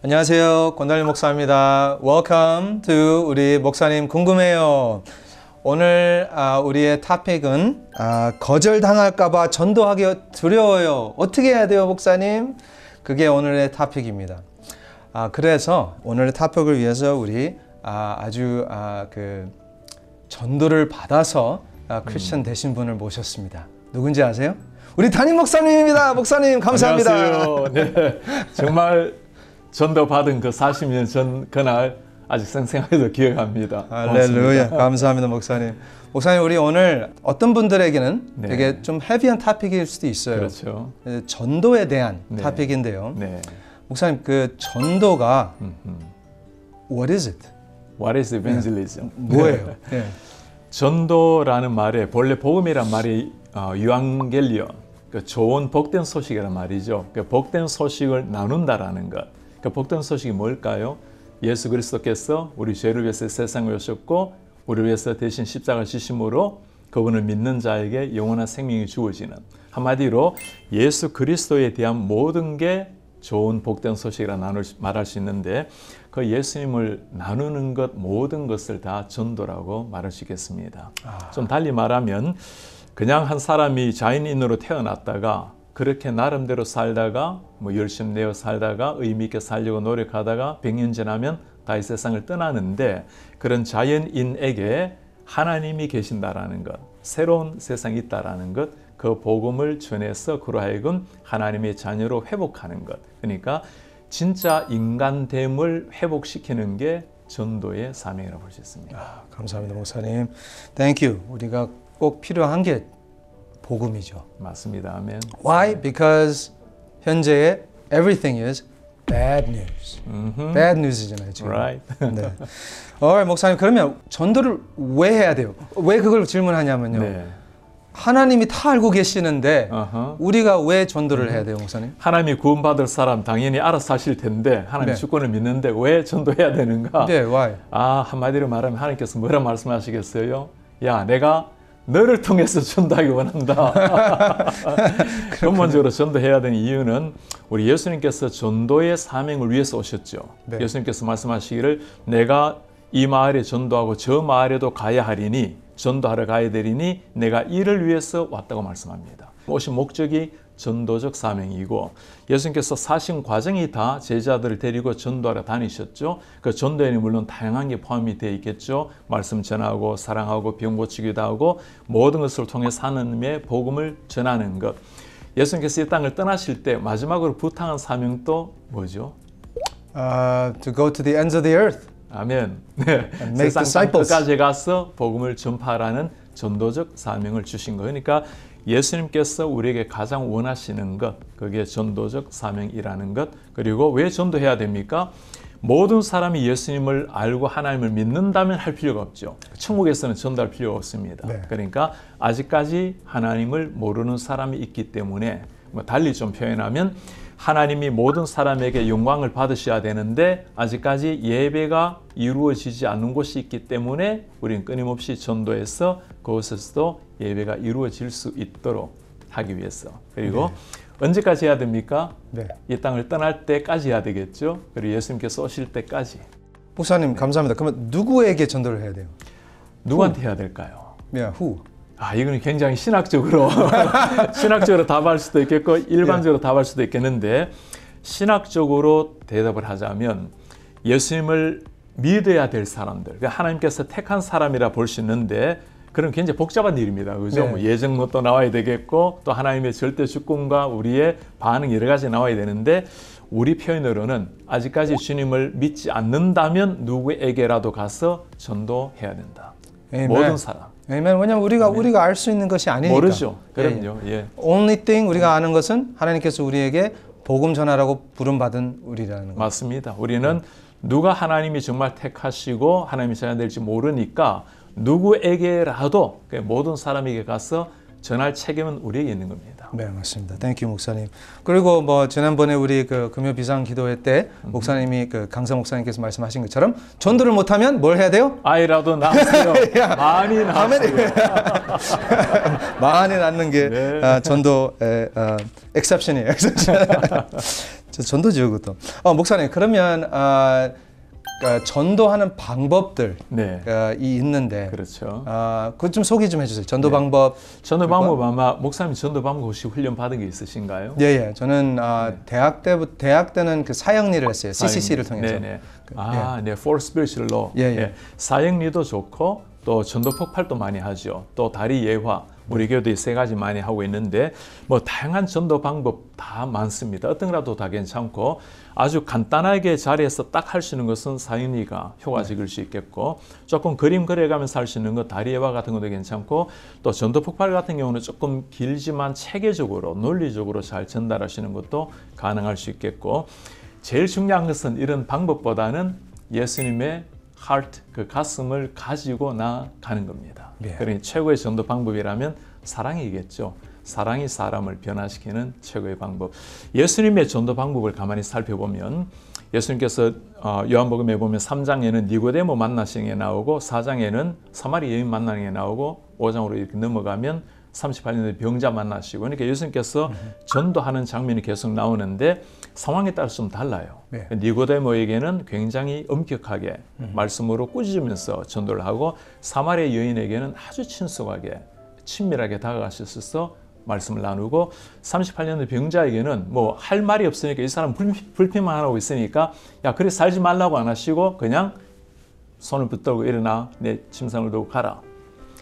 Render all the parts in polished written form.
안녕하세요. 권달림 목사입니다. Welcome to 우리 목사님 궁금해요. 오늘 우리의 토픽은 거절당할까봐 전도하기 두려워요. 어떻게 해야 돼요, 목사님? 그게 오늘의 토픽입니다. 그래서 오늘의 토픽을 위해서 우리 아주 전도를 받아서 크리스천 되신 분을 모셨습니다. 누군지 아세요? 우리 담임 목사님입니다. 목사님 감사합니다. 안녕하세요. 네, 정말 전도 받은 그 40년 전 그날 아직 생생하게도 기억합니다. 할렐루야. 감사합니다, 목사님. 목사님, 우리 오늘 어떤 분들에게는 되게 좀 헤비한 토픽일 수도 있어요. 그렇죠. 전도에 대한 토픽인데요. 목사님, 그 전도가 What is it? What is evangelism? 뭐예요? 전도라는 말에 본래 복음이란 말이 유앙겔리온, 그 좋은 복된 소식이란 말이죠. 그 복된 소식을 나눈다라는 것. 그 복된 소식이 뭘까요? 예수 그리스도께서 우리 죄를 위해서 세상에 오셨고 우리를 위해서 대신 십자가를 지심으로 그분을 믿는 자에게 영원한 생명이 주어지는, 한마디로 예수 그리스도에 대한 모든 게 좋은 복된 소식이라 말할 수 있는데, 그 예수님을 나누는 것, 모든 것을 다 전도라고 말할 수 있겠습니다. 좀 달리 말하면 그냥 한 사람이 자연인으로 태어났다가 그렇게 나름대로 살다가 열심히 내어 살다가 의미 있게 살려고 노력하다가 100년 지나면 다 이 세상을 떠나는데, 그런 자연인에게 하나님이 계신다라는 것, 새로운 세상이 있다라는 것, 그 복음을 전해서 그로 하여금 하나님의 자녀로 회복하는 것, 그러니까 진짜 인간됨을 회복시키는 게 전도의 사명이라고 볼 수 있습니다. 감사합니다, 목사님. Thank you. 우리가 꼭 필요한 게 복음이죠. 맞습니다. 아멘. Why? Because 현재 everything is bad news. Bad news이잖아요, 지금. Right. 네. 목사님, 그러면 전도를 왜 해야 돼요? 왜 그걸 질문하냐면요. 하나님이 다 알고 계시는데 우리가 왜 전도를 해야 돼요, 목사님? 하나님이 구원받을 사람 당연히 알아서 하실 텐데, 하나님 주권을 믿는데 왜 전도해야 되는가? 네, why? 한마디로 말하면 하나님께서 뭐라 말씀하시겠어요? 야, 내가 너를 통해서 전도하기 원한다. 근본적으로 전도해야 되는 이유는 우리 예수님께서 전도의 사명을 위해서 오셨죠. 예수님께서 말씀하시기를 내가 이 마을에 전도하고 저 마을에도 가야 하리니, 전도하러 가야 되리니 내가 이를 위해서 왔다고 말씀합니다. 오신 목적이 전도적 사명이고, 예수님께서 사신 과정이 다 제자들을 데리고 전도하러 다니셨죠. 그 전도에는 물론 다양한 게 포함이 되어 있겠죠. 말씀 전하고 사랑하고 병 고치기도 하고 모든 것을 통해 하나님의 복음을 전하는 것. 예수님께서 이 땅을 떠나실 때 마지막으로 부탁한 사명도 뭐죠? To go to the ends of the earth. 아멘. 네. 세상 끝까지 가서 복음을 전파하라는 전도적 사명을 주신 거. 그러니까 예수님께서 우리에게 가장 원하시는 것, 그게 전도적 사명이라는 것. 그리고 왜 전도해야 됩니까? 모든 사람이 예수님을 알고 하나님을 믿는다면 할 필요가 없죠. 천국에서는 전도할 필요가 없습니다. 그러니까 아직까지 하나님을 모르는 사람이 있기 때문에, 달리 좀 표현하면 하나님이 모든 사람에게 영광을 받으셔야 되는데 아직까지 예배가 이루어지지 않는 곳이 있기 때문에 우리는 끊임없이 전도해서 그곳에서도 예배가 이루어질 수 있도록 하기 위해서. 그리고 언제까지 해야 됩니까? 이 땅을 떠날 때까지 해야 되겠죠. 그리고 예수님께서 오실 때까지. 목사님 감사합니다. 그러면 누구에게 전도를 해야 돼요? 누구한테 해야 될까요? who? 이거는 굉장히 신학적으로 답할 수도 있겠고 일반적으로 답할 수도 있겠는데, 신학적으로 대답을 하자면 예수님을 믿어야 될 사람들, 그러니까 하나님께서 택한 사람이라 볼 수 있는데, 그럼 굉장히 복잡한 일입니다. 그죠? 예정론도 나와야 되겠고 또 하나님의 절대 주권과 우리의 반응 여러 가지 나와야 되는데, 우리 표현으로는 아직까지 주님을 믿지 않는다면 누구에게라도 가서 전도해야 된다. 모든 사람. 왜냐면 우리가 알 수 있는 것이 아니니까. 모르죠. 그럼요. Only thing 우리가 아는 것은 하나님께서 우리에게 복음 전하라고 부름받은 우리라는 것. 맞습니다. 우리는 누가 하나님이 정말 택하시고 하나님이 전해야 될지 모르니까 누구에게라도 모든 사람에게 가서 전할 책임은 우리에게 있는 겁니다. 네, 맞습니다. 땡큐 목사님. 그리고 지난번에 우리 그 금요 비상 기도회 때 목사님이 강사 목사님께서 말씀하신 것처럼 전도를 못하면 뭘 해야 돼요? 아이라도 낳으세요. 많이 낳으세요. 많이 낳는 게 전도의 exception이에요. 저 전도죠, 그것도. 목사님, 그러면 그러니까 전도하는 방법들 이 있는데, 그렇죠. 그것 좀 소개 좀 해주세요. 전도 방법. 전도 방법 아마 목사님 전도 방법 혹시 훈련 받은 게 있으신가요? 예. 저는 대학 때는 그 사역리를 했어요. CCC를 통해서. 네네. 네, for spiritual law. 예. 사역리도 좋고 또 전도 폭발도 많이 하죠. 또 다리 예화. 우리 교회도 이 세 가지 많이 하고 있는데 뭐 다양한 전도 방법 다 많습니다. 어떤 거라도 다 괜찮고 아주 간단하게 자리에서 딱 할 수 있는 것은 사역리가 효과적일 수 있겠고 조금 그림 그려가면서 할 수 있는 거 다리 예화 같은 것도 괜찮고 또 전도 폭발 같은 경우는 조금 길지만 체계적으로 논리적으로 잘 전달하시는 것도 가능할 수 있겠고 제일 중요한 것은 이런 방법보다는 예수님의 heart, 그 가슴을 가지고 나가는 겁니다. 그러니 최고의 전도 방법이라면 사랑이겠죠. 사랑이 사람을 변화시키는 최고의 방법. 예수님의 전도 방법을 가만히 살펴보면 예수님께서 요한복음에 보면 3장에는 니고데모 만나시는 게 나오고 4장에는 사마리 여인 만나는 게 나오고 5장으로 이렇게 넘어가면 38년의 병자 만나시고 그러니까 예수님께서 전도하는 장면이 계속 나오는데 상황에 따라서 좀 달라요. 니고데모에게는 굉장히 엄격하게 말씀으로 꾸짖으면서 전도를 하고 사마리아 여인에게는 아주 친숙하게 친밀하게 다가가셔서 말씀을 나누고 38년의 병자에게는 뭐 할 말이 없으니까 이 사람 불평만 하고 있으니까 야 그래 살지 말라고 안 하시고 그냥 손을 붙들고 일어나 내 침상을 두고 가라.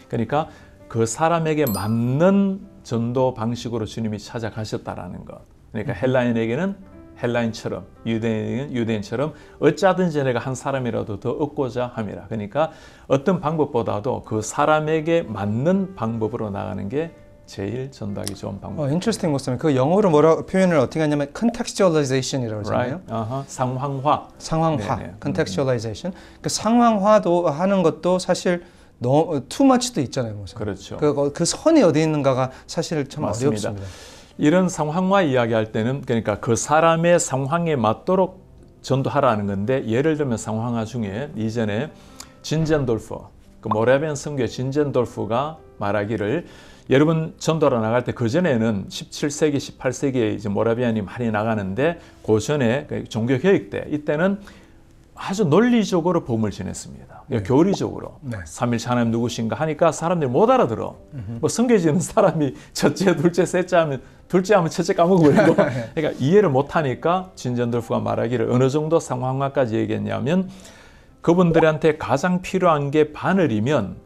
그러니까 그 사람에게 맞는 전도 방식으로 주님이 찾아가셨다라는 것. 그러니까 헬라인에게는 헬라인처럼 유대인에게는 유대인처럼 어찌하든지 내가 한 사람이라도 더 얻고자 함이라. 그러니까 어떤 방법보다도 그 사람에게 맞는 방법으로 나가는 게 제일 전도하기 좋은 방법. interesting 목사님. 그 영어로 뭐라 표현을 어떻게 하냐면 contextualization이라고 하잖아요. 상황화. 네네. contextualization. 그 상황화도 하는 것도 사실 too much도 있잖아요, 목사님. 그렇죠. 그 선이 어디 있는가가 사실 참 맞습니다. 어렵습니다. 이런 상황화 이야기할 때는 그러니까 그 사람의 상황에 맞도록 전도하라는 건데 예를 들면 상황화 중에 이전에 진젠돌프, 그 모라비안 선교의 진젠돌프가 말하기를 여러분 전도로 나갈 때 그전에는 17세기, 18세기에 이제 모라비안이 많이 나가는데 그 전에 종교 교육 때 이때는 아주 논리적으로 복음을 전했습니다. 교리적으로 삼일체 하나님 누구신가 하니까 사람들이 못 알아들어. 뭐 성경지는 사람이 첫째, 둘째, 셋째 하면 둘째 하면 첫째 까먹어버리고 그러니까 이해를 못하니까 진전돌프가 말하기를 어느 정도 상황화까지 얘기했냐면 그분들한테 가장 필요한 게 바늘이면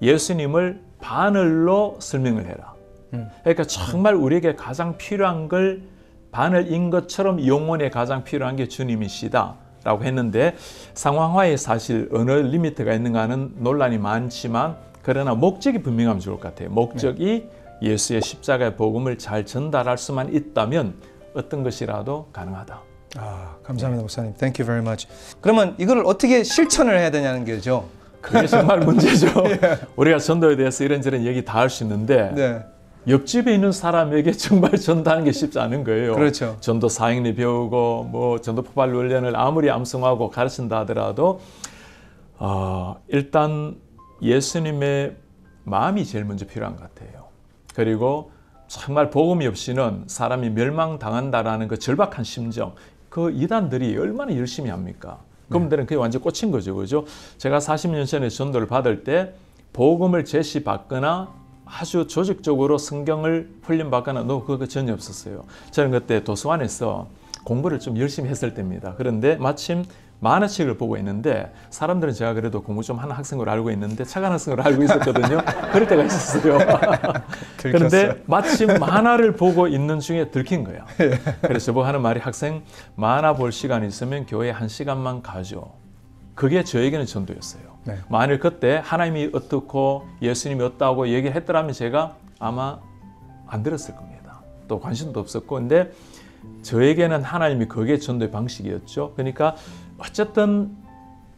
예수님을 바늘로 설명을 해라. 그러니까 정말 우리에게 가장 필요한 걸 바늘인 것처럼 영혼에 가장 필요한 게 주님이시다. 라고 했는데 상황화에 사실 어느 리미트가 있는가는 논란이 많지만 그러나 목적이 분명하면 좋을 것 같아요. 목적이 예수의 십자가의 복음을 잘 전달할 수만 있다면 어떤 것이라도 가능하다. 감사합니다, 목사님. Thank you very much. 그러면 이걸 어떻게 실천을 해야 되냐는 거죠. 그게 정말 문제죠. 우리가 전도에 대해서 이런저런 얘기 다 할 수 있는데 옆집에 있는 사람에게 정말 전도하는 게 쉽지 않은 거예요. 그렇죠. 전도 사역리 배우고 뭐 전도 폭발 훈련을 아무리 암송하고 가르친다 하더라도 일단 예수님의 마음이 제일 먼저 필요한 것 같아요. 그리고 정말 복음이 없이는 사람이 멸망당한다라는 그 절박한 심정, 그 이단들이 얼마나 열심히 합니까? 그분들은 그게 완전 꽂힌 거죠. 그죠? 제가 40년 전에 전도를 받을 때 복음을 제시받거나 아주 조직적으로 성경을 훈련받거나 그거 전혀 없었어요. 저는 그때 도서관에서 공부를 좀 열심히 했을 때입니다. 그런데 마침 만화책을 보고 있는데 사람들은 제가 그래도 공부 좀 하는 학생으로 알고 있는데 착한 학생으로 알고 있었거든요. 그럴 때가 있었어요. 그런데 마침 만화를 보고 있는 중에 들킨 거야. 그래서 저보고 하는 말이 학생 만화 볼 시간 있으면 교회 1시간만 가죠. 그게 저에게는 전도였어요. 만일 그때 하나님이 어떻고 예수님이 어떠하고 얘기를 했더라면 제가 아마 안 들었을 겁니다. 또 관심도 없었고 근데 저에게는 하나님이 그게 전도의 방식이었죠. 그러니까 어쨌든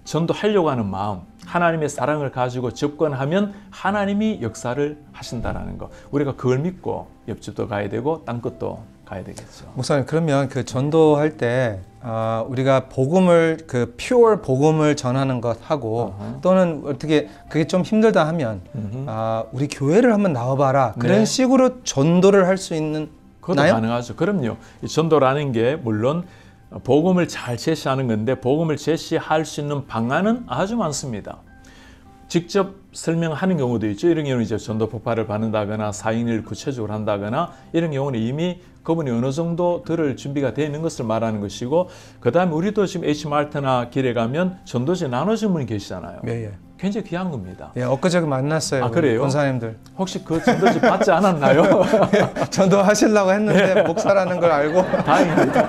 전도하려고 하는 마음, 하나님의 사랑을 가지고 접근하면 하나님이 역사를 하신다는 거. 우리가 그걸 믿고 옆집도 가야 되고 땅끝도 가야 되겠죠. 목사님, 그러면 그 전도할 때 우리가 복음을 그 pure 복음을 전하는 것하고 또는 어떻게 그게 좀 힘들다 하면 우리 교회를 한번 나와봐라 그런 식으로 전도를 할 수 있는 그것도 가능하죠. 그럼요. 이 전도라는 게 물론 복음을 잘 제시하는 건데 복음을 제시할 수 있는 방안은 아주 많습니다. 직접 설명하는 경우도 있죠. 이런 경우는 이제 전도 폭발을 받는다거나 사역을 구체적으로 한다거나 이런 경우는 이미 그분이 어느 정도 들을 준비가 되어 있는 것을 말하는 것이고, 그 다음에 우리도 지금 H마트나 길에 가면 전도지 나눠주는 분이 계시잖아요. 예. 굉장히 귀한 겁니다. 예, 엊그저께 만났어요. 아, 그래요? 권사님들. 혹시 그 전도지 받지 않았나요? 전도하시려고 했는데 목사라는 걸 알고. 다행입니다.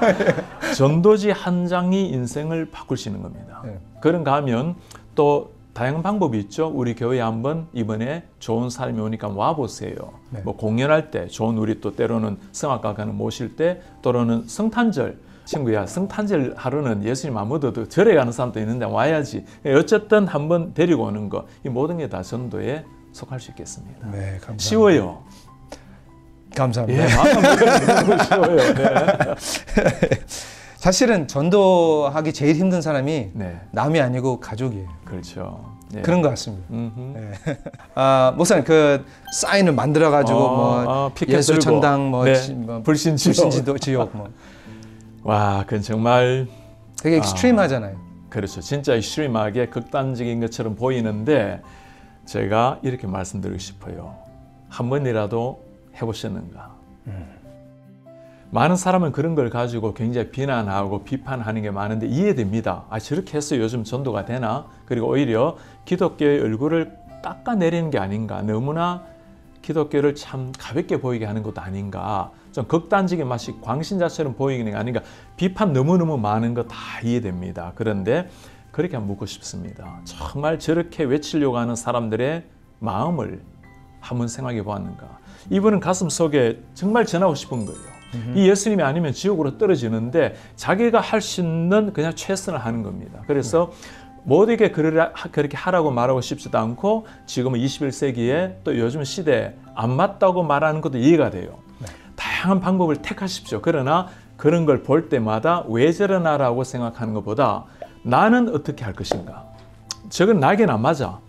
전도지 한 장이 인생을 바꿀 수 있는 겁니다. 예. 그런가 하면 또 다양한 방법이 있죠. 우리 교회에 한번 이번에 좋은 사람이 오니까 와보세요. 네. 뭐 공연할 때 좋은, 우리 또 때로는 성악가는 모실 때, 또는 성탄절, 친구야 성탄절 하루는 예수님 안 믿어도 절에 가는 사람도 있는데 와야지. 어쨌든 한번 데리고 오는 거, 이 모든 게 다 전도에 속할 수 있겠습니다. 네, 감사합니다. 쉬워요. 감사합니다. 예, 너무 쉬워요. 네. 사실은 전도하기 제일 힘든 사람이 네. 남이 아니고 가족이에요. 그렇죠. 네. 그런 것 같습니다. 네. 목사님 그 사인을 만들어 가지고 예수 천당 불신지도 지옥 와, 그건 정말 되게 익스트림하잖아요. 그렇죠. 진짜 익스트림하게 극단적인 것처럼 보이는데 제가 이렇게 말씀드리고 싶어요. 한 번이라도 해보셨는가? 많은 사람은 그런 걸 가지고 굉장히 비난하고 비판하는 게 많은데 이해됩니다. 아, 저렇게 해서 요즘 전도가 되나? 그리고 오히려 기독교의 얼굴을 닦아내리는 게 아닌가? 너무나 기독교를 참 가볍게 보이게 하는 것도 아닌가? 좀 극단적인 맛이 광신자처럼 보이는 게 아닌가? 비판 너무너무 많은 거 다 이해됩니다. 그런데 그렇게 한번 묻고 싶습니다. 정말 저렇게 외치려고 하는 사람들의 마음을 한번 생각해 보았는가? 이분은 가슴 속에 정말 전하고 싶은 거예요. 이 예수님이 아니면 지옥으로 떨어지는데 자기가 할 수 있는 그냥 최선을 하는 겁니다. 그래서 모두에게 그렇게 하라고 말하고 싶지도 않고 지금은 21세기에 또 요즘 시대에 안 맞다고 말하는 것도 이해가 돼요. 다양한 방법을 택하십시오. 그러나 그런 걸 볼 때마다 왜 저러나라고 생각하는 것보다 나는 어떻게 할 것인가? 저건 나에게는 안 맞아.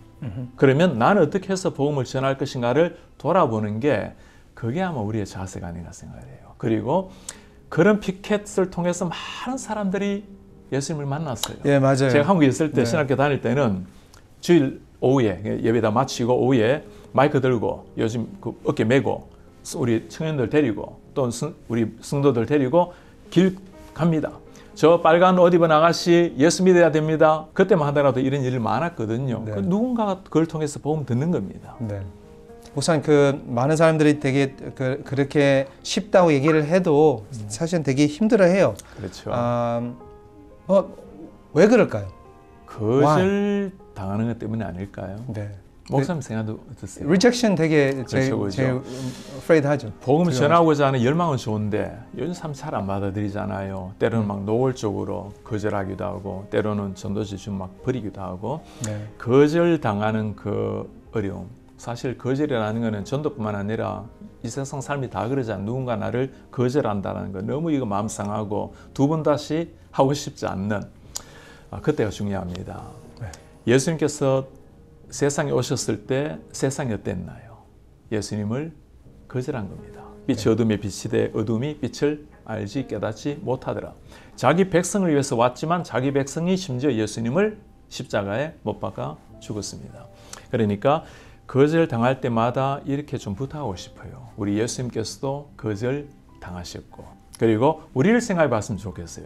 그러면 나는 어떻게 해서 복음을 전할 것인가를 돌아보는 게 그게 아마 우리의 자세가 아닌가 생각해요. 그리고 그런 피켓을 통해서 많은 사람들이 예수님을 만났어요. 예, 맞아요. 제가 한국에 있을 때 신학교 다닐 때는 주일 오후에 예배 다 마치고 오후에 마이크 들고 요즘 그 어깨 메고 우리 청년들 데리고 또 우리 성도들 데리고 길 갑니다. 저 빨간 옷 입은 아가씨 예수 믿어야 됩니다. 그때만 하더라도 이런 일이 많았거든요. 네. 그 누군가가 그걸 통해서 복음 듣는 겁니다. 네. 목사님 그 많은 사람들이 되게 그렇게 쉽다고 얘기를 해도 사실은 되게 힘들어해요. 그렇죠. 왜 그럴까요? 거절 당하는 것 때문에 아닐까요? 네. 목사님 생각도 어떠세요? rejection 되게 제일 afraid 하죠. 복음을 전하고자 하는 열망은 좋은데 요즘 사람 잘 안 받아들이잖아요. 때로는 막 노골적으로 거절하기도 하고 때로는 전도지 좀 막 버리기도 하고 네. 거절 당하는 그 어려움. 사실 거절이라는 것은 전도뿐만 아니라 이 세상 삶이 다 그러잖아요. 누군가 나를 거절한다는 거 너무 이거 마음 상하고 두 번 다시 하고 싶지 않는 그때가 중요합니다. 네. 예수님께서 세상에 오셨을 때 세상이 어땠나요? 예수님을 거절한 겁니다. 빛이 네. 어둠에 비치되 어둠이 빛을 알지 깨닫지 못하더라. 자기 백성을 위해서 왔지만 자기 백성이 심지어 예수님을 십자가에 못 박아 죽었습니다. 그러니까 거절 당할 때마다 이렇게 좀 부탁하고 싶어요. 우리 예수님께서도 거절 당하셨고 그리고 우리를 생각해 봤으면 좋겠어요.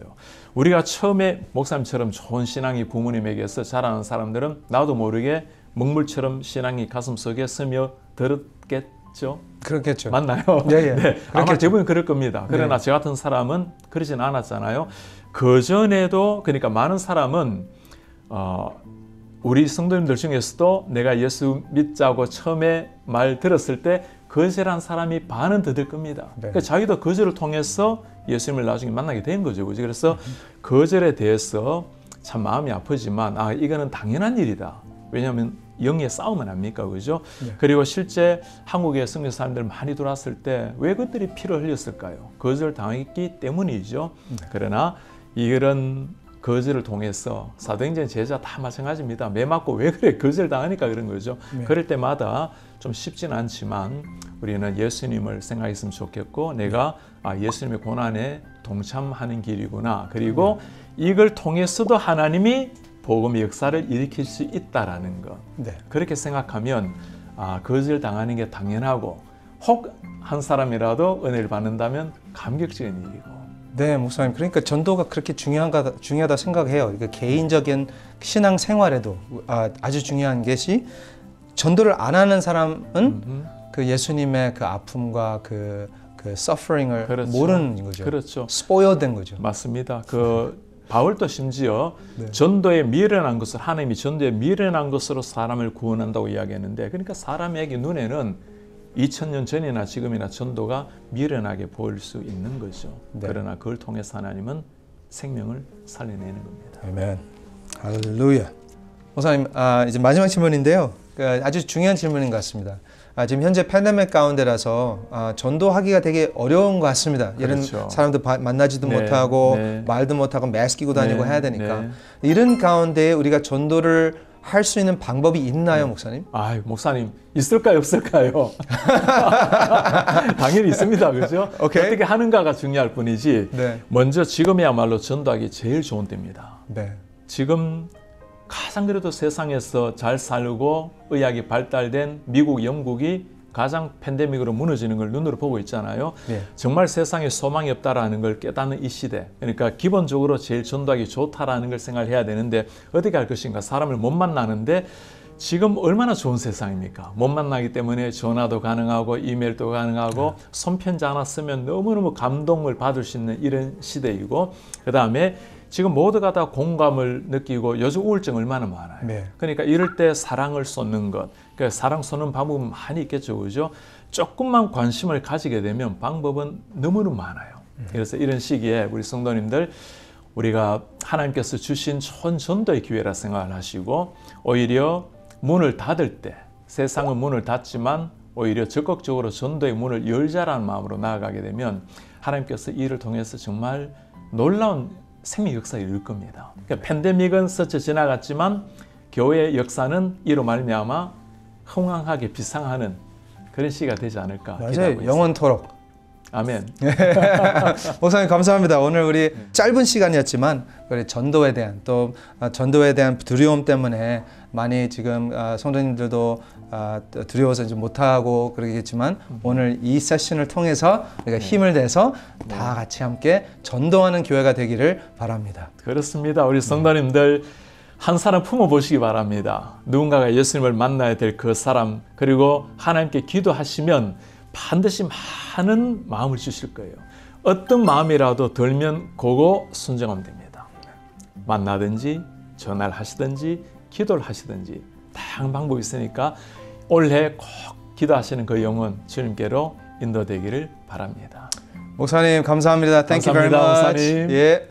우리가 처음에 목사님처럼 좋은 신앙이 부모님에게서 자라는 사람들은 나도 모르게 먹물처럼 신앙이 가슴속에 스며들었겠죠? 그렇겠죠. 맞나요? 예. 네, 아마 대부분 그럴 겁니다. 그러나 저 같은 사람은 그러진 않았잖아요. 그전에도 그러니까 많은 사람은 우리 성도님들 중에서도 내가 예수 믿자고 처음에 말 들었을 때 거절한 사람이 반은 더 될 겁니다. 네. 그러니까 자기도 거절을 통해서 예수님을 나중에 만나게 된 거죠. 그래서 거절에 대해서 참 마음이 아프지만 이거는 당연한 일이다. 왜냐하면 영의 싸움은 아닙니까? 그죠? 네. 그리고 실제 한국의 성교 사람들 많이 들어왔을 때 왜 그들이 피를 흘렸을까요? 거절 당했기 때문이죠. 네. 그러나 이런 거절을 통해서 사도행전 제자 다 마찬가지입니다. 매 맞고 왜 그래? 거절 당하니까 그런 거죠. 네. 그럴 때마다 좀 쉽지는 않지만 우리는 예수님을 생각했으면 좋겠고 내가 예수님의 고난에 동참하는 길이구나. 그리고 이걸 통해서도 하나님이 복음의 역사를 일으킬 수 있다라는 것. 네. 그렇게 생각하면 거절 당하는 게 당연하고 혹 한 사람이라도 은혜를 받는다면 감격적인 일이고. 네, 목사님. 그러니까 전도가 그렇게 중요하다 생각해요. 그러니까 개인적인 신앙 생활에도 아주 중요한 것이 전도를 안 하는 사람은 그 예수님의 그 아픔과 그 suffering을 그렇죠. 모르는 거죠. 그렇죠. 스포일된 거죠. 맞습니다. 바울도 심지어 네. 전도에 미련한 것을 하나님이 전도에 미련한 것으로 사람을 구원한다고 이야기했는데 그러니까 사람에게 눈에는 2000년 전이나 지금이나 전도가 미련하게 보일 수 있는 거죠. 네. 그러나 그걸 통해서 하나님은 생명을 살려내는 겁니다. 아멘. 할렐루야. 목사님, 이제 마지막 질문인데요. 아주 중요한 질문인 것 같습니다. 지금 현재 팬데믹 가운데라서 전도하기가 되게 어려운 것 같습니다. 그렇죠. 이런 사람들 만나지도 네, 못하고 네. 말도 못하고 마스크 끼고 다니고 네, 해야 되니까 네. 이런 가운데 우리가 전도를 할 수 있는 방법이 있나요, 목사님? 목사님 있을까요, 없을까요? 당연히 있습니다, 그렇죠? 오케이. 어떻게 하는가가 중요할 뿐이지. 네. 먼저 지금이야말로 전도하기 제일 좋은 때입니다. 네. 지금 가장 그래도 세상에서 잘 살고 의학이 발달된 미국, 영국이 가장 팬데믹으로 무너지는 걸 눈으로 보고 있잖아요. 네. 정말 세상에 소망이 없다라는 걸 깨닫는 이 시대. 그러니까 기본적으로 제일 전도하기 좋다라는 걸 생각해야 되는데 어떻게 할 것인가. 사람을 못 만나는데 지금 얼마나 좋은 세상입니까? 못 만나기 때문에 전화도 가능하고 이메일도 가능하고 손편지 하나 쓰면 너무너무 감동을 받을 수 있는 이런 시대이고 그 다음에 지금 모두가 다 공감을 느끼고 요즘 우울증 얼마나 많아요. 네. 그러니까 이럴 때 사랑을 쏟는 것, 그러니까 사랑 쏟는 방법은 많이 있겠죠, 그죠? 조금만 관심을 가지게 되면 방법은 너무너무 많아요. 그래서 이런 시기에 우리 성도님들 우리가 하나님께서 주신 좋은 전도의 기회라 생각을 하시고 오히려 문을 닫을 때 세상은 문을 닫지만 오히려 적극적으로 전도의 문을 열자라는 마음으로 나아가게 되면 하나님께서 이를 통해서 정말 놀라운 생명 역사를 이룰 겁니다. 그러니까 팬데믹은 스쳐 지나갔지만 교회의 역사는 이로 말미암아 흥황하게 비상하는 그런 시기가 되지 않을까 기대하고 맞아요. 있습니다. 영원토록. 아멘. 목사님 감사합니다. 오늘 우리 짧은 시간이었지만 우리 전도에 대한 또 전도에 대한 두려움 때문에 많이 지금 성도님들도 두려워서 이제 못하고 그러겠지만 오늘 이 세션을 통해서 우리가 힘을 내서 다 같이 함께 전도하는 교회가 되기를 바랍니다. 그렇습니다. 우리 성도님들 한 사람 품어보시기 바랍니다. 누군가가 예수님을 만나야 될 그 사람 그리고 하나님께 기도하시면 반드시 많은 마음을 주실 거예요. 어떤 마음이라도 들면 그거 순종하면 됩니다. 만나든지 전화를 하시든지 기도를 하시든지 다양한 방법이 있으니까 올해 꼭 기도하시는 그 영혼 주님께로 인도되기를 바랍니다. 목사님 감사합니다. Thank you very 감사합니다, much. 목사님. 예.